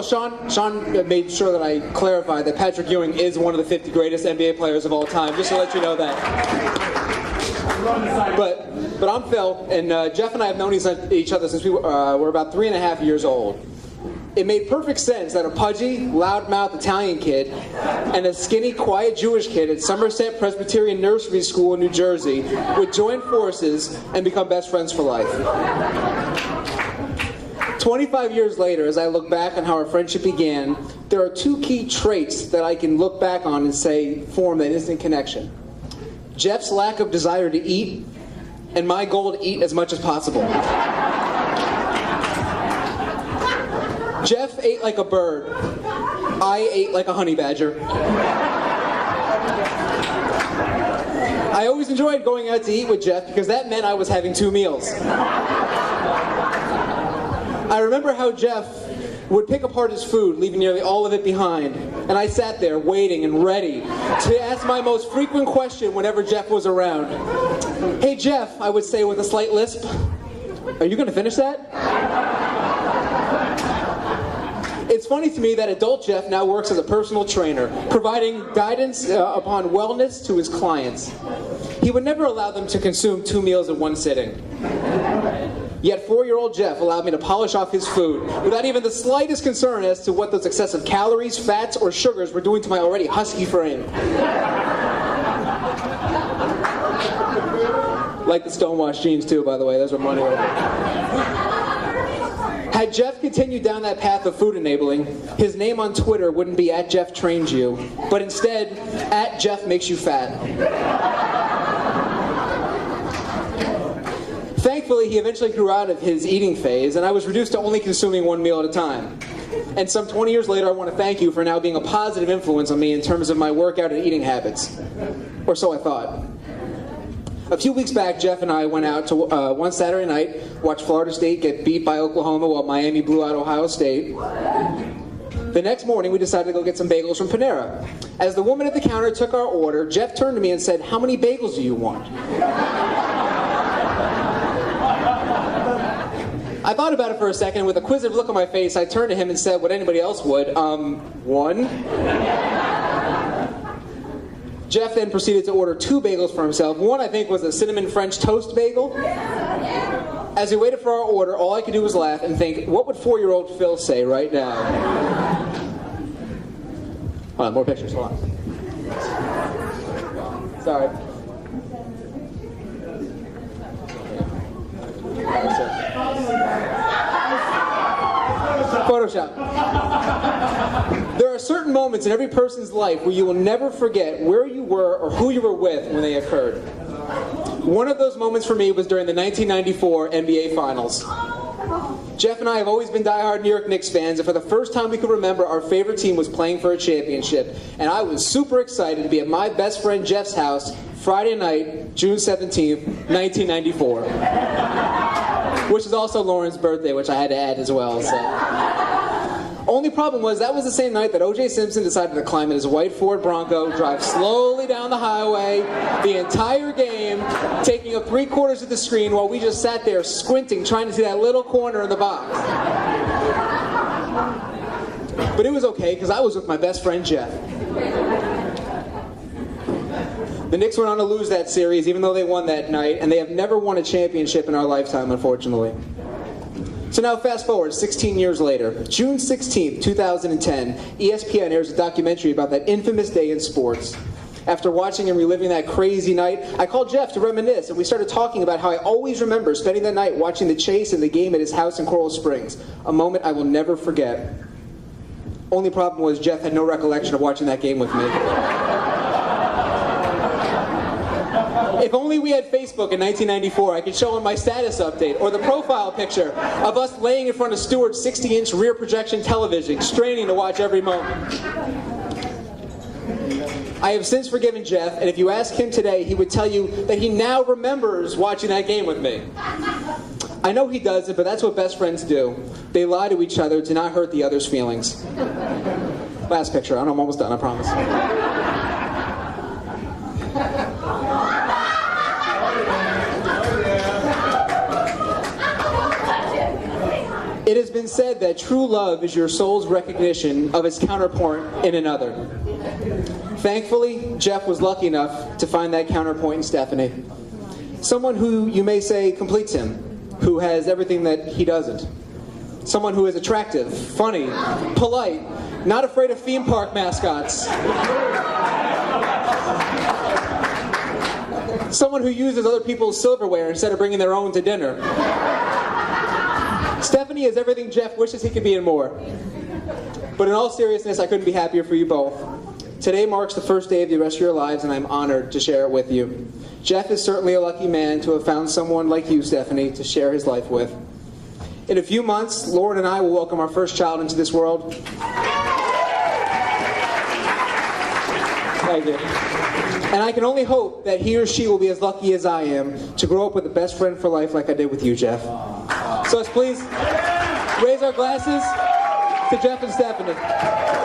Sean made sure that I clarified that Patrick Ewing is one of the 50 greatest NBA players of all time, just to let you know that. But I'm Phil, and Jeff and I have known each other since we were about 3.5 years old. It made perfect sense that a pudgy, loudmouth Italian kid and a skinny, quiet Jewish kid at Somerset Presbyterian Nursery School in New Jersey would join forces and become best friends for life. 25 years later, as I look back on how our friendship began, there are two key traits that I can look back on and say form that instant connection. Jeff's lack of desire to eat, and my goal to eat as much as possible. Jeff ate like a bird. I ate like a honey badger. I always enjoyed going out to eat with Jeff because that meant I was having 2 meals. I remember how Jeff would pick apart his food, leaving nearly all of it behind. And I sat there waiting and ready to ask my most frequent question whenever Jeff was around. "Hey Jeff," I would say with a slight lisp, "are you going to finish that?" It's funny to me that adult Jeff now works as a personal trainer, providing guidance upon wellness to his clients. He would never allow them to consume 2 meals in one sitting. Yet 4-year-old Jeff allowed me to polish off his food without even the slightest concern as to what those excessive calories, fats, or sugars were doing to my already husky frame. Like the stonewashed jeans too, by the way, those are money. Had Jeff continued down that path of food enabling, his name on Twitter wouldn't be @JeffTrainsyou, but instead @JeffMakesYouFat. Thankfully, he eventually grew out of his eating phase, and I was reduced to only consuming 1 meal at a time. And some 20 years later, I want to thank you for now being a positive influence on me in terms of my workout and eating habits. Or so I thought. A few weeks back, Jeff and I went out to one Saturday night, watch Florida State get beat by Oklahoma while Miami blew out Ohio State. The next morning, we decided to go get some bagels from Panera. As the woman at the counter took our order, Jeff turned to me and said, "How many bagels do you want?" I thought about it for a second. With a quizzical look on my face, I turned to him and said what anybody else would, 1? Jeff then proceeded to order 2 bagels for himself. One, I think, was a cinnamon French toast bagel. As we waited for our order, all I could do was laugh and think, what would 4-year-old Phil say right now? Hold on, more pictures, hold on. Sorry. Photoshop. There are certain moments in every person's life where you will never forget where you were or who you were with when they occurred. One of those moments for me was during the 1994 NBA Finals. Jeff and I have always been diehard New York Knicks fans, and for the first time we could remember, our favorite team was playing for a championship. And I was super excited to be at my best friend Jeff's house Friday night, June 17th, 1994. Which is also Lauren's birthday, which I had to add as well. So. Only problem was that was the same night that O.J. Simpson decided to climb in his white Ford Bronco, drive slowly down the highway, the entire game, taking up 3/4 of the screen while we just sat there squinting, trying to see that little corner in the box. But it was okay, because I was with my best friend Jeff. The Knicks went on to lose that series, even though they won that night, and they have never won a championship in our lifetime, unfortunately. So now fast forward 16 years later, June 16th, 2010, ESPN airs a documentary about that infamous day in sports. After watching and reliving that crazy night, I called Jeff to reminisce, and we started talking about how I always remember spending that night watching the chase and the game at his house in Coral Springs, a moment I will never forget. Only problem was Jeff had no recollection of watching that game with me. If only we had Facebook in 1994, I could show him my status update or the profile picture of us laying in front of Stewart's 60-inch rear projection television, straining to watch every moment. I have since forgiven Jeff, and if you ask him today, he would tell you that he now remembers watching that game with me. I know he doesn't, but that's what best friends do. They lie to each other to not hurt the other's feelings. Last picture. I'm almost done, I promise. It has been said that true love is your soul's recognition of its counterpart in another. Thankfully, Jeff was lucky enough to find that counterpoint in Stephanie. Someone who you may say completes him, who has everything that he doesn't. Someone who is attractive, funny, polite, not afraid of theme park mascots. Someone who uses other people's silverware instead of bringing their own to dinner. Stephanie is everything Jeff wishes he could be and more. But in all seriousness, I couldn't be happier for you both. Today marks the first day of the rest of your lives, and I'm honored to share it with you. Jeff is certainly a lucky man to have found someone like you, Stephanie, to share his life with. In a few months, Lauren and I will welcome our first child into this world. Thank you. And I can only hope that he or she will be as lucky as I am to grow up with a best friend for life like I did with you, Jeff. So let's please raise our glasses to Jeff and Stephanie.